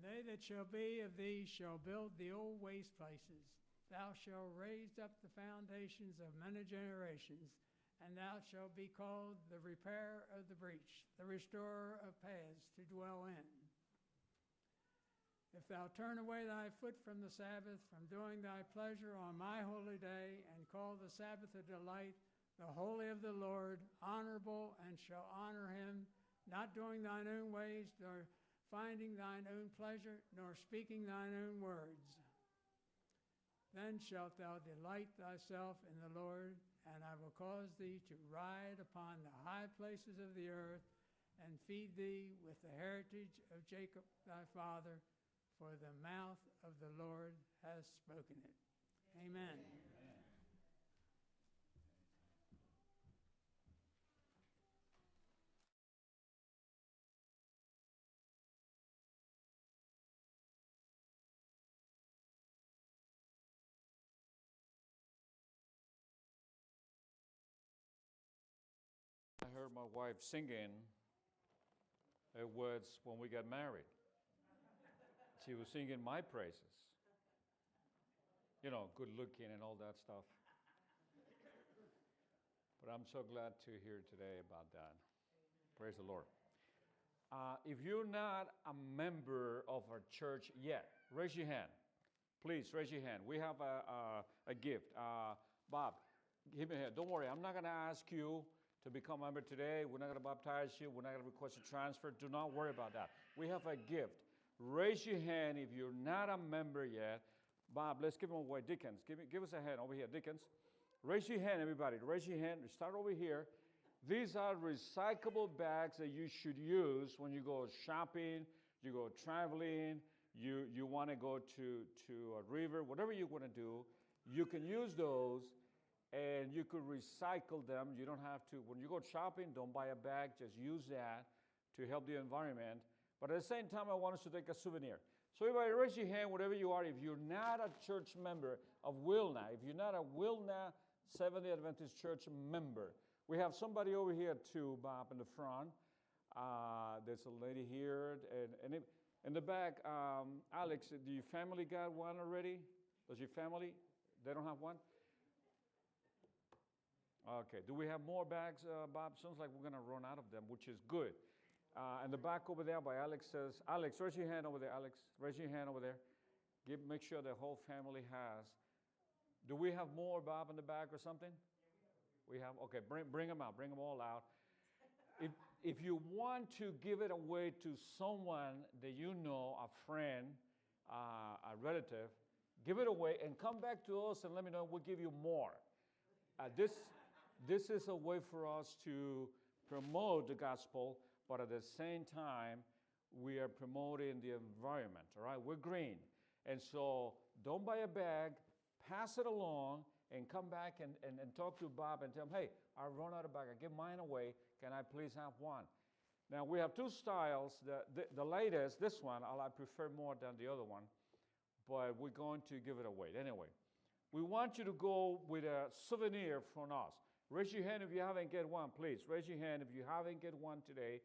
they that shall be of thee shall build the old waste places. Thou shalt raise up the foundations of many generations, and thou shalt be called the repairer of the breach, the restorer of paths to dwell in. If thou turn away thy foot from the Sabbath, from doing thy pleasure on my holy day, and call the Sabbath a delight, the holy of the Lord, honorable, and shall honor him, not doing thine own ways, nor finding thine own pleasure, nor speaking thine own words. Then shalt thou delight thyself in the Lord, and I will cause thee to ride upon the high places of the earth, and feed thee with the heritage of Jacob thy father, for the mouth of the Lord has spoken it. Amen. I heard my wife singing words when we got married. She was singing my praises. You know, good looking and all that stuff. But I'm so glad to hear today about that. Praise the Lord. If you're not a member of our church yet, raise your hand. Please raise your hand. We have a gift. Bob, give me a hand. Don't worry, I'm not going to ask you to become a member today. We're not going to baptize you. We're not going to request a transfer. Do not worry about that. We have a gift. Raise your hand if you're not a member yet. Bob, let's give him away. Dickens, give us a hand over here. Dickens, raise your hand, everybody. Raise your hand. Start over here. These are recyclable bags that you should use when you go shopping, you go traveling, you want to go to a river, whatever you want to do. You can use those, and you could recycle them. You don't have to, when you go shopping, don't buy a bag. Just use that to help the environment. But at the same time, I want us to take a souvenir. So everybody raise your hand, whatever you are. If you're not a church member of Wilna, if you're not a Wilna Seventh-day Adventist Church member, we have somebody over here too, Bob, in the front. There's a lady here. And in the back, Alex, do your family got one already? Does your family? They don't have one? Okay. Do we have more bags, Bob? Sounds like we're going to run out of them, which is good. And the back over there by Alex says, Alex, raise your hand over there, Alex. Raise your hand over there. Make sure the whole family has. Do we have more, Bob, in the back or something? We have? Okay, bring them out. Bring them all out. If you want to give it away to someone that you know, a friend, a relative, give it away and come back to us and let me know. We'll give you more. This is a way for us to promote the gospel, but at the same time, we are promoting the environment, all right? We're green. And so don't buy a bag, pass it along, and come back and talk to Bob and tell him, hey, I run out of bag. I give mine away. Can I please have one? Now, we have two styles. The latest, this one, I prefer more than the other one, but we're going to give it away. Anyway, we want you to go with a souvenir from us. Raise your hand if you haven't get one, please. Raise your hand if you haven't get one today.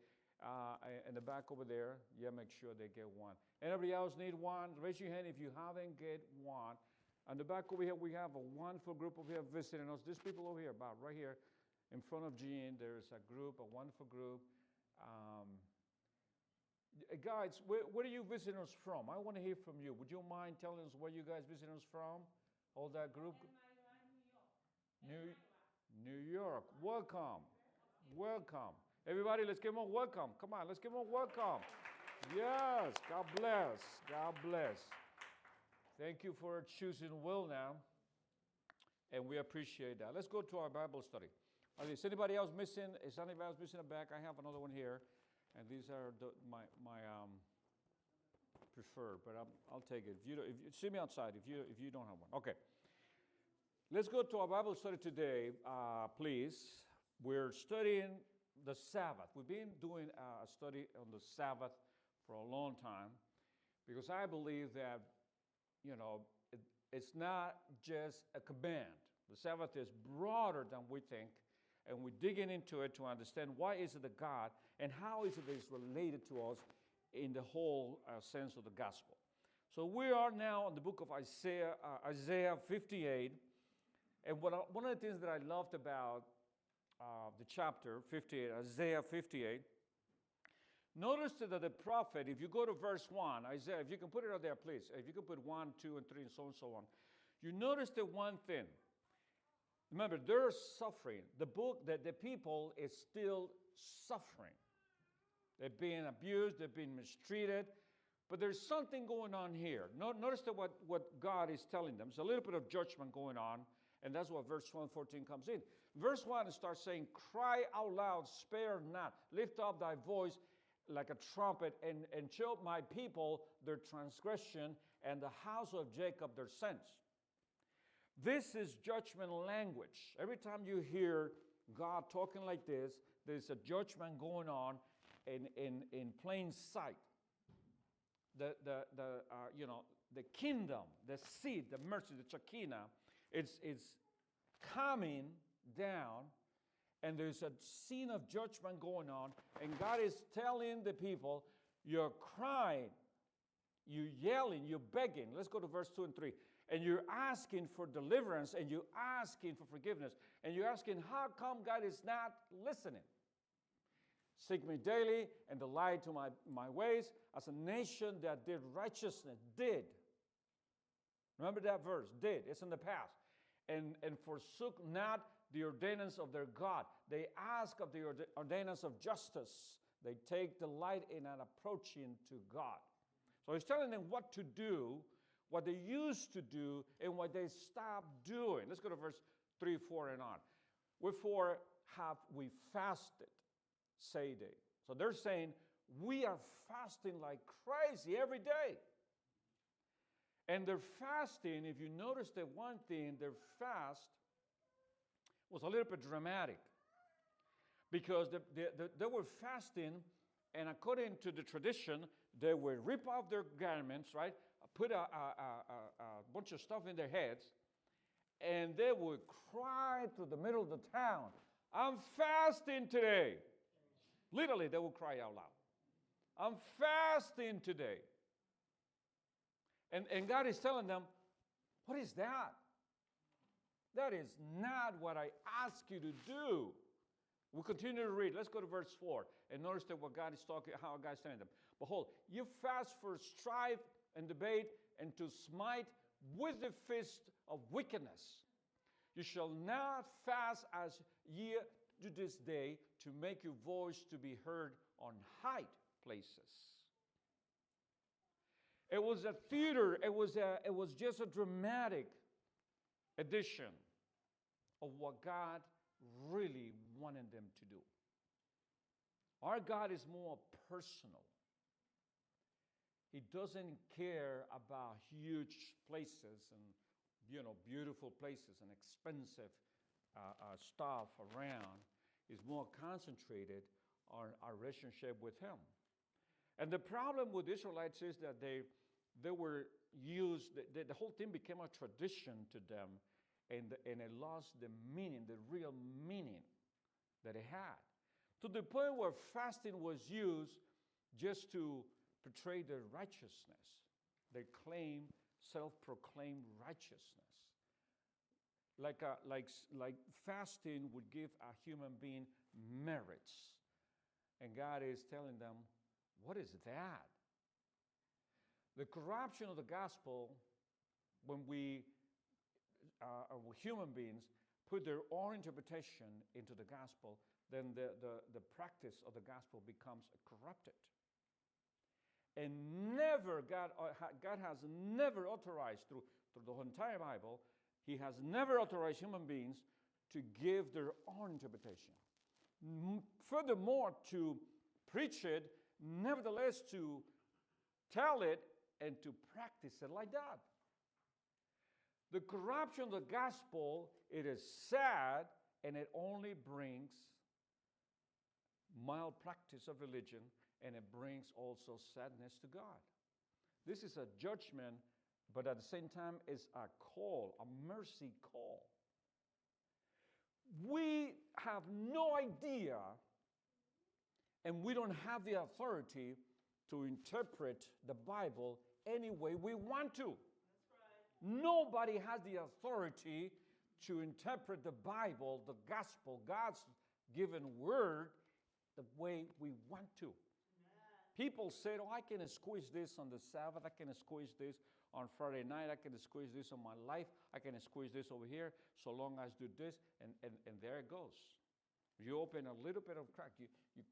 In the back over there, yeah, make sure they get one. Anybody else need one? Raise your hand if you haven't get one. On the back over here, we have a wonderful group over here visiting us. These people over here, about right here in front of Gene, there's a group, a wonderful group. Guys, where are you visiting us from? I want to hear from you. Would you mind telling us where you guys visiting us from? All that group? New York. Welcome. Welcome. Everybody, let's give them a welcome. Come on, let's give them a welcome. Yes, God bless. God bless. Thank you for choosing Wilna, and we appreciate that. Let's go to our Bible study. Is anybody else missing? Is anybody else missing a bag? I have another one here, and these are my preferred, but I'll take it. If you see me outside, if you don't have one, okay. Let's go to our Bible study today, please. We're studying the Sabbath. We've been doing a study on the Sabbath for a long time because I believe that, it's not just a command. The Sabbath is broader than we think, and we're digging into it to understand why is it that God and how is it that it's related to us in the whole sense of the gospel. So we are now in the book of Isaiah 58. And one of the things that I loved about the chapter 58, Isaiah 58, notice that the prophet, if you go to verse 1, Isaiah, if you can put it out there, please. If you can put 1, 2, and 3, and so on. You notice the one thing. Remember, they're suffering. The people is still suffering. They're being abused. They're being mistreated. But there's something going on here. Notice that what God is telling them. There's a little bit of judgment going on. And that's what verse 1 and 14 comes in. Verse 1 starts saying, cry out loud, spare not. Lift up thy voice like a trumpet, and show my people their transgression, and the house of Jacob their sins. This is judgment language. Every time you hear God talking like this, there's a judgment going on in plain sight. The kingdom, the seed, the mercy, the Shekinah, it's coming down, and there's a scene of judgment going on, and God is telling the people, you're crying, you're yelling, you're begging. Let's go to verse 2 and 3. And you're asking for deliverance, and you're asking for forgiveness, and you're asking, how come God is not listening? Seek me daily and delight to my ways, as a nation that did righteousness, did. Remember that verse, did. It's in the past. And forsook not the ordinance of their God. They ask of the ordinance of justice. They take delight in an approaching to God. So he's telling them what to do, what they used to do, and what they stopped doing. Let's go to verse 3, 4, and on. Wherefore have we fasted, say they. So they're saying, we are fasting like crazy every day. And their fasting, if you notice that one thing, their fast was a little bit dramatic. Because they were fasting, and according to the tradition, they would rip off their garments, right? Put a bunch of stuff in their heads, and they would cry to the middle of the town, I'm fasting today. Literally, they would cry out loud. I'm fasting today. And God is telling them, what is that? That is not what I ask you to do. We'll continue to read. Let's go to verse 4. And notice that what God is talking, how God is telling them. Behold, you fast for strife and debate, and to smite with the fist of wickedness. You shall not fast as ye do this day, to make your voice to be heard on high places. It was a theater. It was just a dramatic edition of what God really wanted them to do. Our God is more personal. He doesn't care about huge places and, beautiful places and expensive stuff around. He's more concentrated on our relationship with Him. And the problem with Israelites is that they were used, the whole thing became a tradition to them, and it lost the meaning, the real meaning that it had. To the point where fasting was used just to portray their righteousness. They claim, self-proclaimed righteousness. Like fasting would give a human being merits. And God is telling them, what is that? The corruption of the gospel, when human beings put their own interpretation into the gospel, then the practice of the gospel becomes corrupted. And never, God has never authorized, through the whole entire Bible, He has never authorized human beings to give their own interpretation. Furthermore, to preach it, nevertheless to tell it and to practice it like that. The corruption of the gospel, it is sad, and it only brings mild practice of religion, and it brings also sadness to God. This is a judgment, but at the same time is a call, a mercy call. We have no idea, and we don't have the authority to interpret the Bible any way we want to. Nobody has the authority to interpret the Bible, the gospel, God's given word, the way we want to. People say, oh, I can squeeze this on the Sabbath. I can squeeze this on Friday night. I can squeeze this on my life. I can squeeze this over here so long as I do this. And there it goes. You open a little bit of crack. You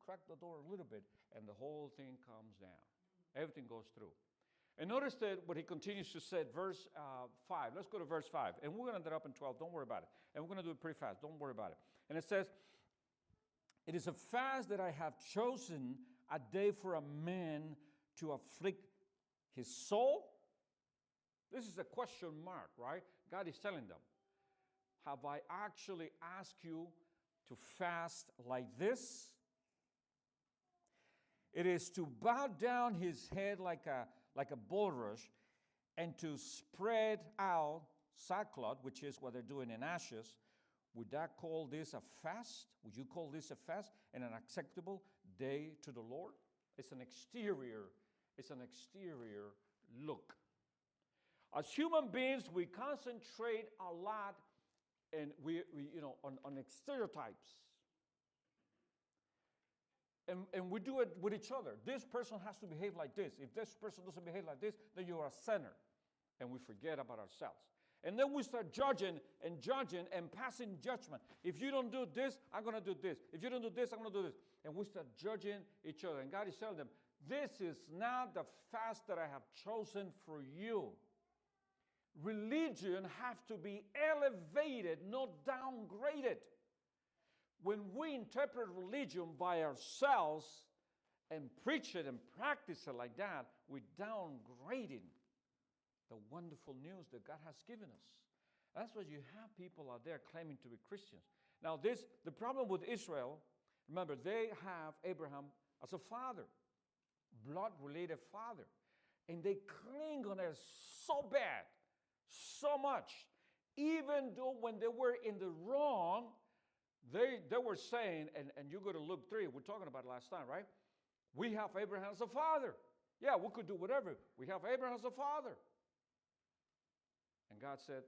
crack the door a little bit, and the whole thing comes down. Everything goes through. And notice that what he continues to say, verse 5. Let's go to verse 5. And we're going to end up in 12. Don't worry about it. And we're going to do it pretty fast. Don't worry about it. And it says, it is a fast that I have chosen, a day for a man to afflict his soul. This is a question mark, right? God is telling them, have I actually asked you to fast like this? It is to bow down his head like a bulrush and to spread out sackcloth, which is what they're doing in ashes. Would that call this a fast? Would you call this a fast and an acceptable day to the Lord? It's an exterior look. As human beings, we concentrate a lot and we on stereotypes. And we do it with each other. This person has to behave like this. If this person doesn't behave like this, then you are a sinner. And we forget about ourselves. And then we start judging and passing judgment. If you don't do this, I'm going to do this. If you don't do this, I'm going to do this. And we start judging each other. And God is telling them, this is not the fast that I have chosen for you. Religion has to be elevated, not downgraded. When we interpret religion by ourselves and preach it and practice it like that, we're downgrading the wonderful news that God has given us. That's why you have people out there claiming to be Christians. Now, the problem with Israel, remember, they have Abraham as a father, blood-related father. And they cling on it so bad, so much. Even though when they were in the wrong, they were saying, and you go to Luke 3, we're talking about it last time, right? We have Abraham as a father. Yeah, we could do whatever. We have Abraham as a father. And God said,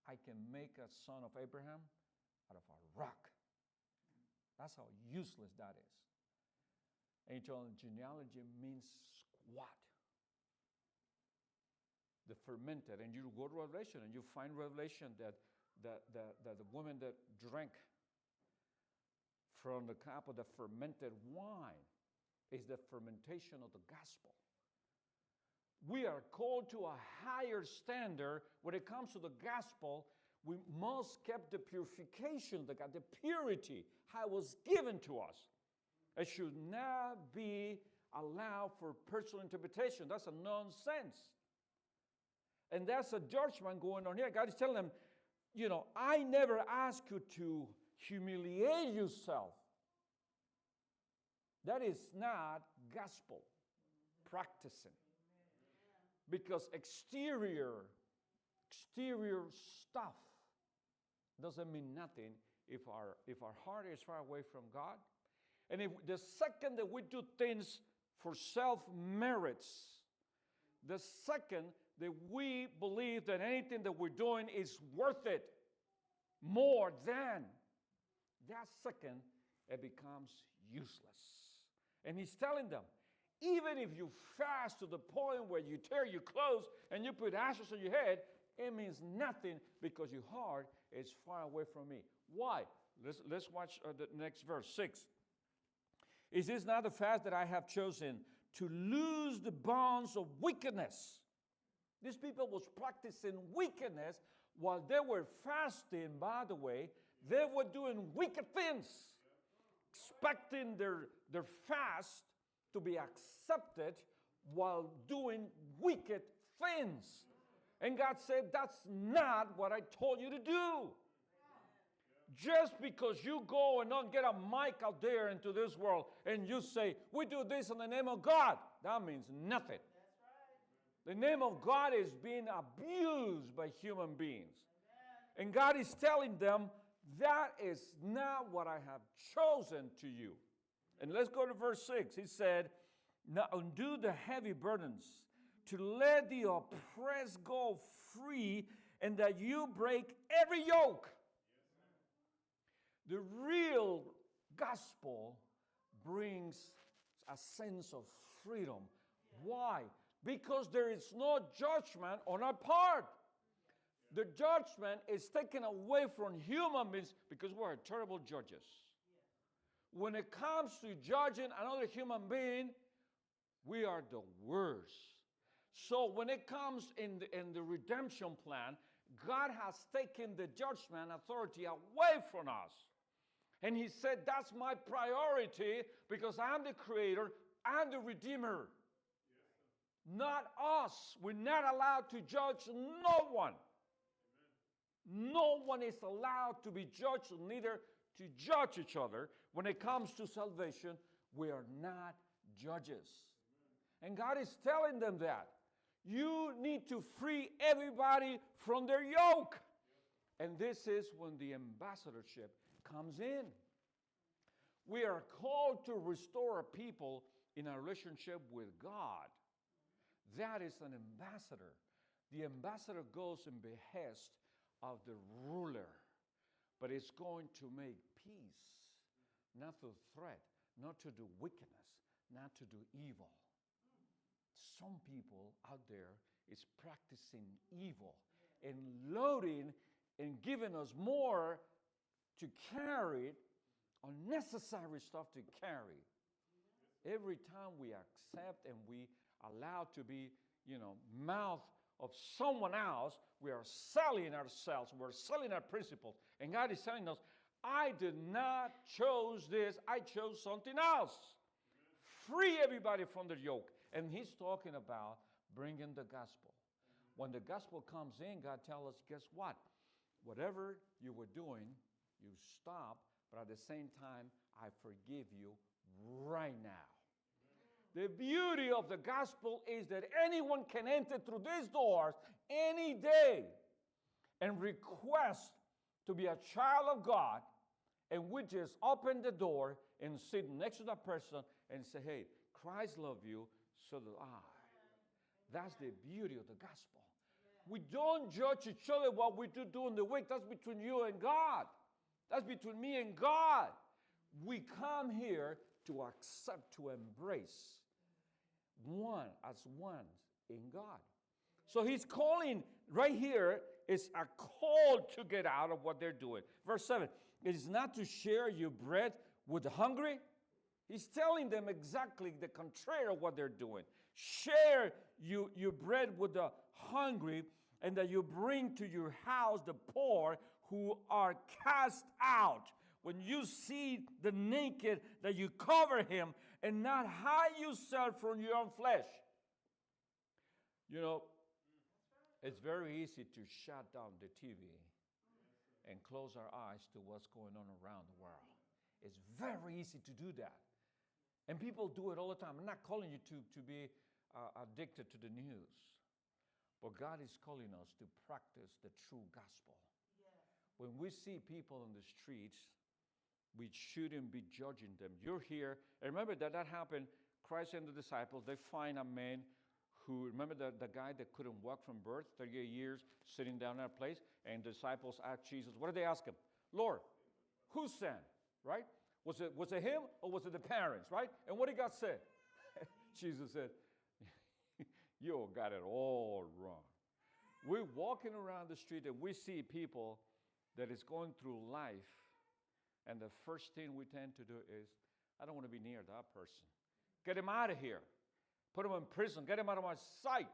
I can make a son of Abraham out of a rock. That's how useless that is. And he told him, genealogy means squat. The fermented. And you go to Revelation and you find Revelation that the woman that drank from the cup of the fermented wine is the fermentation of the gospel. We are called to a higher standard when it comes to the gospel. We must keep the purification, the purity, how it was given to us. It should not be allowed for personal interpretation. That's a nonsense. And that's a judgment going on here. God is telling them, I never asked you to humiliate yourself. That is not gospel practicing. Because exterior stuff doesn't mean nothing if our heart is far away from God. And if the second that we do things for self-merits, the second that we believe that anything that we're doing is worth it more than, that second, it becomes useless. And he's telling them, even if you fast to the point where you tear your clothes and you put ashes on your head, it means nothing because your heart is far away from me. Why? Let's watch the next verse, 6. Is this not the fast that I have chosen to loose the bonds of wickedness? These people was practicing wickedness while they were fasting, by the way. They were doing wicked things, expecting their fast to be accepted while doing wicked things. And God said, that's not what I told you to do. Just because you go and don't get a mic out there into this world and you say, we do this in the name of God, that means nothing. The name of God is being abused by human beings. And God is telling them, that is not what I have chosen to you. And let's go to verse 6. He said, Now undo the heavy burdens, to let the oppressed go free, and that you break every yoke. The real gospel brings a sense of freedom. Why? Because there is no judgment on our part. The judgment is taken away from human beings because we're terrible judges. When it comes to judging another human being, we are the worst. So when it comes in the redemption plan, God has taken the judgment authority away from us. And he said, that's my priority because I'm the creator, I'm the redeemer. Not us. We're not allowed to judge no one. No one is allowed to be judged, neither to judge each other. When it comes to salvation, we are not judges. And God is telling them that. You need to free everybody from their yoke. And this is when the ambassadorship comes in. We are called to restore a people in a relationship with God. That is an ambassador. The ambassador goes in behest of the ruler, but it's going to make peace, not to threat, not to do wickedness, not to do evil. Some people out there is practicing evil and loading and giving us more to carry, unnecessary stuff to carry. Every time we accept and we allow to be, mouth of someone else, we are selling ourselves. We're selling our principles. And God is telling us, I did not choose this. I chose something else. Free everybody from the yoke. And he's talking about bringing the gospel. When the gospel comes in, God tells us, guess what? Whatever you were doing, you stop. But at the same time, I forgive you right now. The beauty of the gospel is that anyone can enter through these doors any day and request to be a child of God, and we just open the door and sit next to that person and say, hey, Christ loves you, so do I. That's the beauty of the gospel. We don't judge each other what we do in the week. That's between you and God. That's between me and God. We come here to accept, to embrace one as one in God. So he's calling right here is a call to get out of what they're doing. Verse 7, it is not to share your bread with the hungry. He's telling them exactly the contrary of what they're doing. Share your bread with the hungry, and that you bring to your house the poor who are cast out. When you see the naked, that you cover him and not hide yourself from your own flesh. It's very easy to shut down the TV and close our eyes to what's going on around the world. It's very easy to do that. And people do it all the time. I'm not calling you to be addicted to the news. But God is calling us to practice the true gospel. When we see people on the streets, we shouldn't be judging them. You're here. And remember that happened. Christ and the disciples, they find a man who, remember the guy that couldn't walk from birth, 38 years, sitting down in a place, and the disciples asked Jesus, what did they ask him? Lord, who sinned, right? Was it him or was it the parents, right? And what did God say? Jesus said, you got it all wrong. We're walking around the street and we see people that is going through life, and the first thing we tend to do is, I don't want to be near that person. Get him out of here. Put him in prison. Get him out of my sight.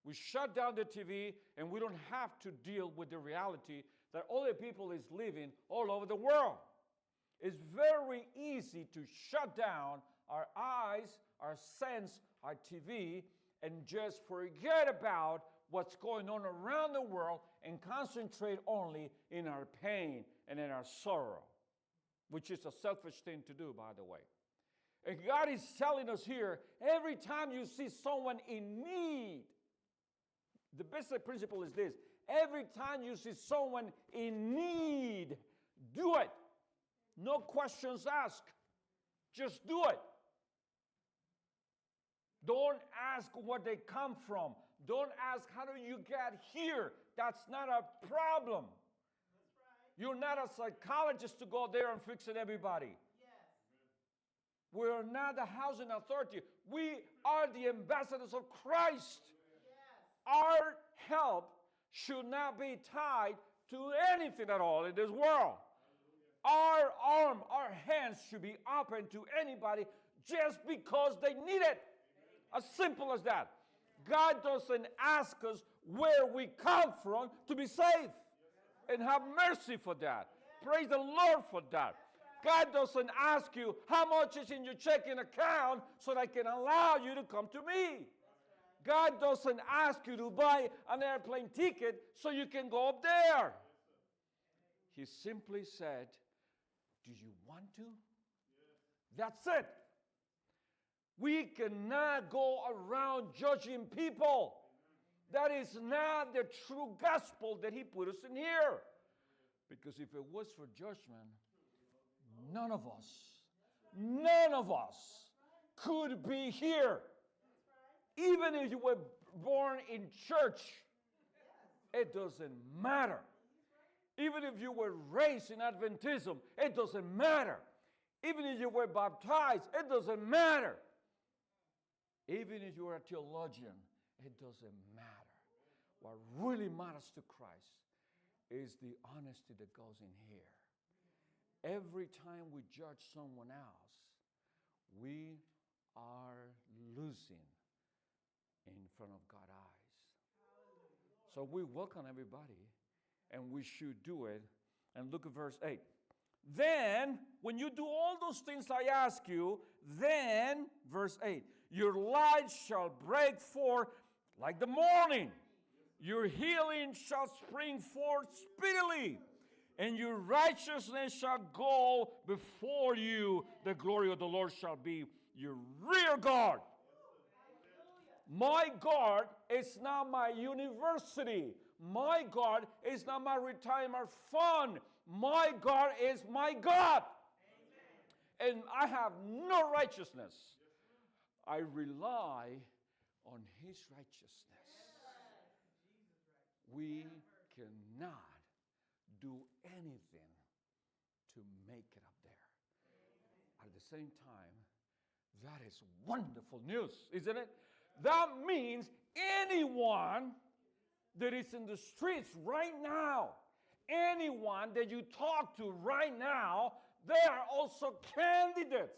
We shut down the TV, and we don't have to deal with the reality that other people is living all over the world. It's very easy to shut down our eyes, our sense, our TV, and just forget about what's going on around the world and concentrate only in our pain and in our sorrow, which is a selfish thing to do, by the way. And God is telling us here, every time you see someone in need, the basic principle is this: every time you see someone in need, do it. No questions asked. Just do it. Don't ask where they come from. Don't ask, how do you get here? That's not a problem. You're not a psychologist to go there and fix it everybody. We're not the housing authority. We are the ambassadors of Christ. Our help should not be tied to anything at all in this world. Our arm, our hands should be open to anybody just because they need it. As simple as that. God doesn't ask us where we come from to be saved. And have mercy for that. Praise the Lord for that. God doesn't ask you how much is in your checking account so that I can allow you to come to me. God doesn't ask you to buy an airplane ticket so you can go up there. He simply said, do you want to? That's it. We cannot go around judging people. That is not the true gospel that he put us in here. Because if it was for judgment, none of us could be here. Even if you were born in church, it doesn't matter. Even if you were raised in Adventism, it doesn't matter. Even if you were baptized, it doesn't matter. Even if you are a theologian, it doesn't matter. What really matters to Christ is the honesty that goes in here. Every time we judge someone else, we are losing in front of God's eyes. So we welcome everybody, and we should do it. And look at verse 8. Then, when you do all those things I ask you, then, verse 8, your light shall break forth like the morning. Your healing shall spring forth speedily, and your righteousness shall go before you. The glory of the Lord shall be your rear guard. My guard is not my university. My God is not my retirement fund. My God is my God. Amen. And I have no righteousness. I rely on his righteousness. We cannot do anything to make it up there. At the same time, that is wonderful news, isn't it? That means anyone that is in the streets right now, anyone that you talk to right now, they are also candidates.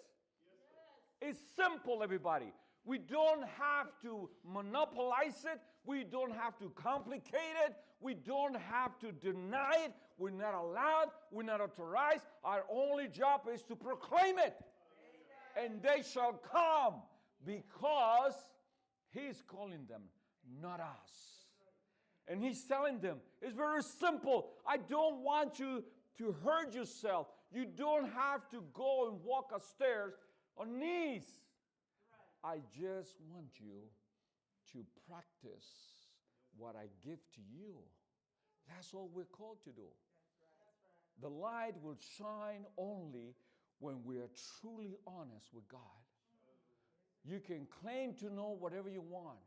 It's simple, everybody. We don't have to monopolize it. We don't have to complicate it. We don't have to deny it. We're not allowed. We're not authorized. Our only job is to proclaim it. And they shall come because he's calling them, not us. And he's telling them, it's very simple. I don't want you to hurt yourself. You don't have to go and walk upstairs on knees. I just want you to practice what I give to you. That's all we're called to do. The light will shine only when we are truly honest with God. You can claim to know whatever you want,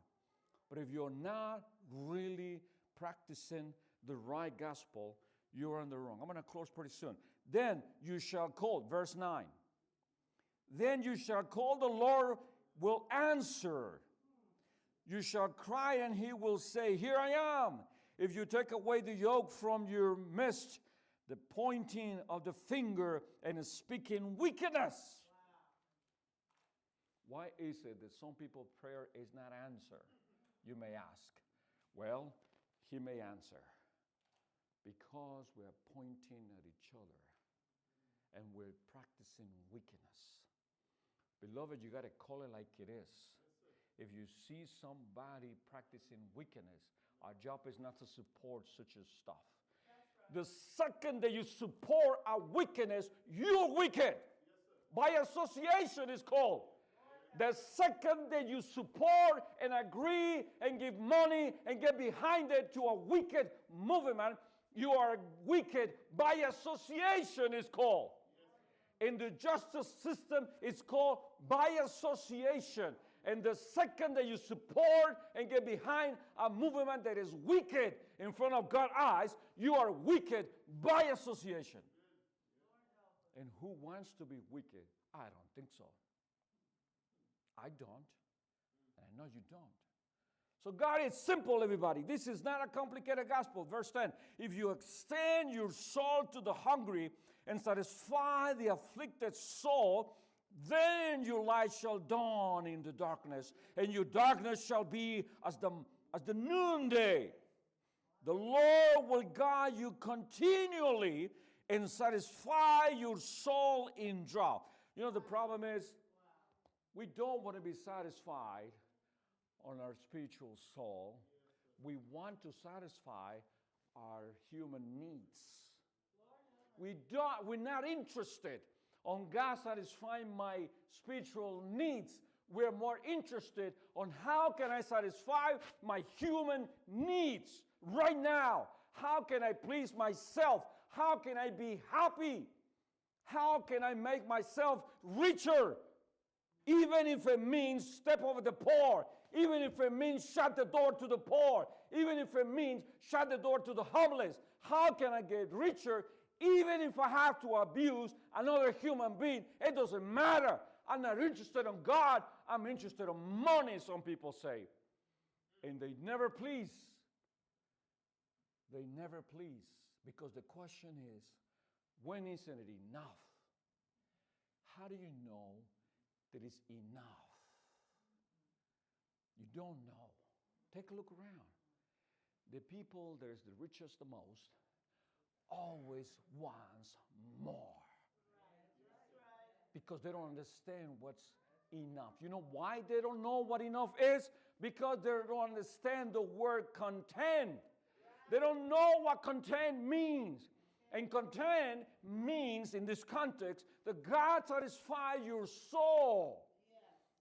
but if you're not really practicing the right gospel, you're in the wrong. I'm going to close pretty soon. Then you shall call, verse 9. Then you shall call, the Lord will answer. You shall cry, and he will say, here I am. If you take away the yoke from your midst, the pointing of the finger and speaking wickedness. Why is it that some people's prayer is not answered? You may ask. Well, he may answer. Because we are pointing at each other and we're practicing wickedness. Beloved, you got to call it like it is. If you see somebody practicing wickedness, our job is not to support such a stuff. The second that you support a wickedness, you're wicked. By association, it's called. The second that you support and agree and give money and get behind it to a wicked movement, you are wicked. By association, it's called. In the justice system, it's called by association. And the second that you support and get behind a movement that is wicked in front of God's eyes, you are wicked by association. And who wants to be wicked? I don't think so. I don't. And I know you don't. So God is simple, everybody. This is not a complicated gospel. Verse 10, if you extend your soul to the hungry and satisfy the afflicted soul, then your light shall dawn in the darkness, and your darkness shall be as the noonday. The Lord will guide you continually and satisfy your soul in drought. You know, the problem is we don't want to be satisfied on our spiritual soul. We want to satisfy our human needs. We're not interested on God satisfying my spiritual needs. We're more interested on how can I satisfy my human needs right now. How can I please myself? How can I be happy? How can I make myself richer? Even if it means step over the poor. Even if it means shut the door to the poor. Even if it means shut the door to the homeless. How can I get richer? Even if I have to abuse another human being, it doesn't matter. I'm not interested in God. I'm interested in money, some people say. And they never please. They never please. Because the question is, when isn't it enough? How do you know that it's enough? You don't know. Take a look around. The people that is the richest the most always wants more. Because they don't understand what's enough. You know why they don't know what enough is? Because they don't understand the word content. They don't know what content means. And content means, in this context, that God satisfies your soul.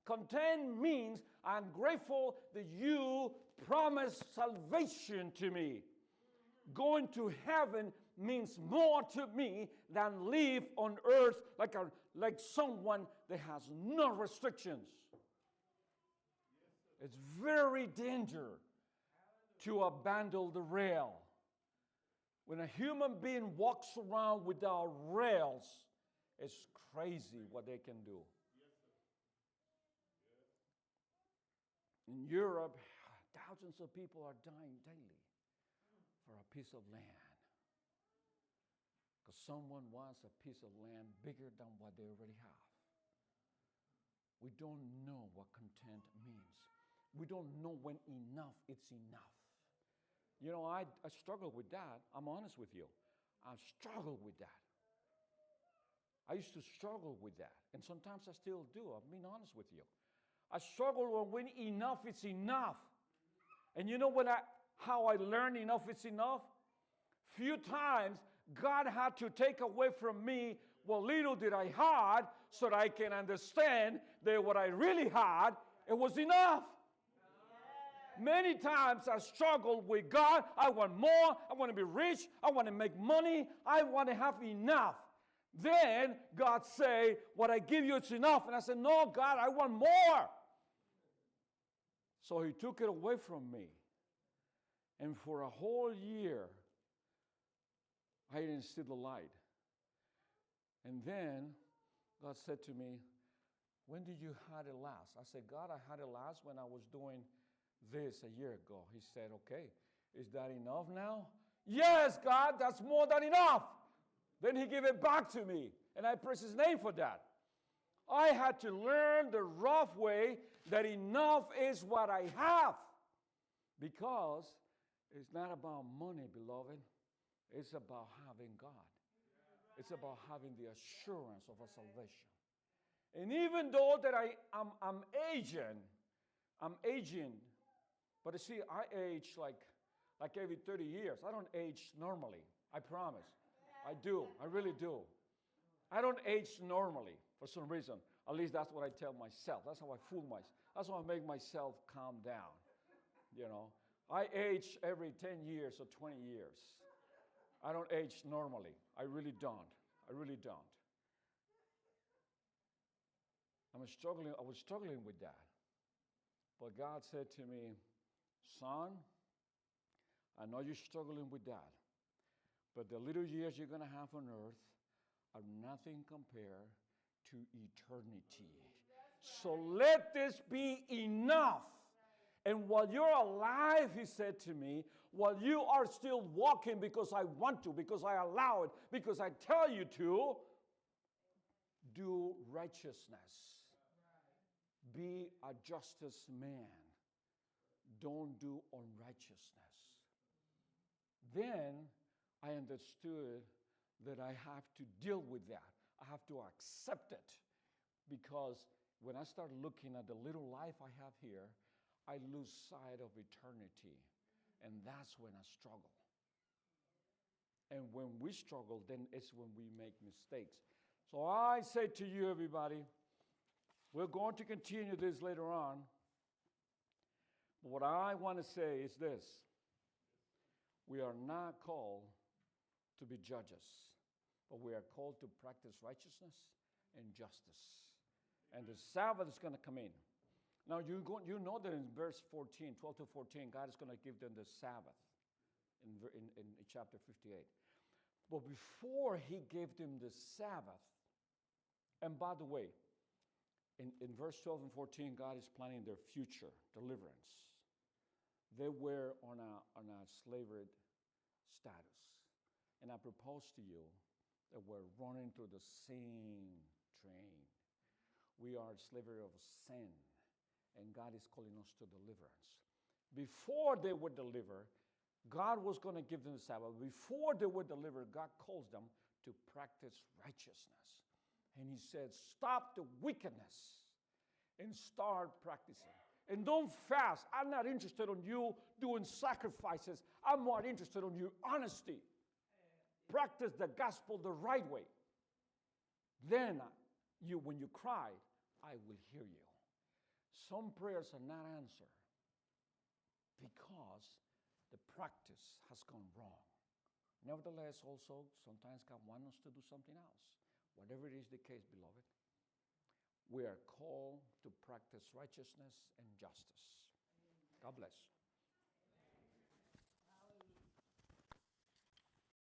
Content means, I'm grateful that you promised salvation to me. Going to heaven means more to me than live on earth like someone that has no restrictions. It's very dangerous to abandon the rail. When a human being walks around without rails, it's crazy what they can do. In Europe, thousands of people are dying daily for a piece of land. Because someone wants a piece of land bigger than what they already have. We don't know what content means. We don't know when enough is enough. You know, I struggle with that. I'm honest with you. I struggle with that. I used to struggle with that. And sometimes I still do. I'm being honest with you. I struggle when enough is enough. And you know how I learned enough is enough? Few times God had to take away from me what little did I had so that I can understand that what I really had, it was enough. Many times I struggled with God. I want more. I want to be rich. I want to make money. I want to have enough. Then God say, what I give you is enough. And I said, no, God, I want more. So he took it away from me. And for a whole year, I didn't see the light. And then God said to me, when did you have it last? I said, God, I had it last when I was doing this a year ago. He said, okay, is that enough now? Yes, God, that's more than enough. Then he gave it back to me, and I praise his name for that. I had to learn the rough way that enough is what I have. Because it's not about money, beloved. It's about having God. It's about having the assurance of a salvation. And even though that I'm aging, but you see, I age like every 30 years. I don't age normally, I promise. I do, I really do. I don't age normally for some reason. At least that's what I tell myself. That's how I fool myself. That's how I make myself calm down. You know, I age every 10 years or 20 years. I don't age normally. I really don't. I really don't. I was struggling with that. But God said to me, son, I know you're struggling with that, but the little years you're going to have on earth are nothing compared to eternity. So let this be enough. And while you're alive, he said to me, while you are still walking because I want to, because I allow it, because I tell you to, do righteousness. Be a justice man. Don't do unrighteousness. Then I understood that I have to deal with that. I have to accept it. Because when I start looking at the little life I have here, I lose sight of eternity. And that's when I struggle. And when we struggle, then it's when we make mistakes. So I say to you, everybody, we're going to continue this later on. But what I want to say is this. We are not called to be judges, but we are called to practice righteousness and justice. And the Sabbath is going to come in. Now, you know that in verse 14, 12 to 14, God is going to give them the Sabbath in chapter 58. But before he gave them the Sabbath, and by the way, in verse 12 and 14, God is planning their future deliverance. They were on a slavery status. And I propose to you that we're running through the same train. We are slavery of sin, and God is calling us to deliverance. Before they were delivered, God was going to give them the Sabbath. Before they were delivered, God calls them to practice righteousness. And he said, stop the wickedness and start practicing. And don't fast. I'm not interested in you doing sacrifices. I'm more interested in your honesty. Practice the gospel the right way. Then when you cry, I will hear you. Some prayers are not answered because the practice has gone wrong. Nevertheless, also, sometimes God wants us to do something else. Whatever it is the case, beloved, we are called to practice righteousness and justice. God bless.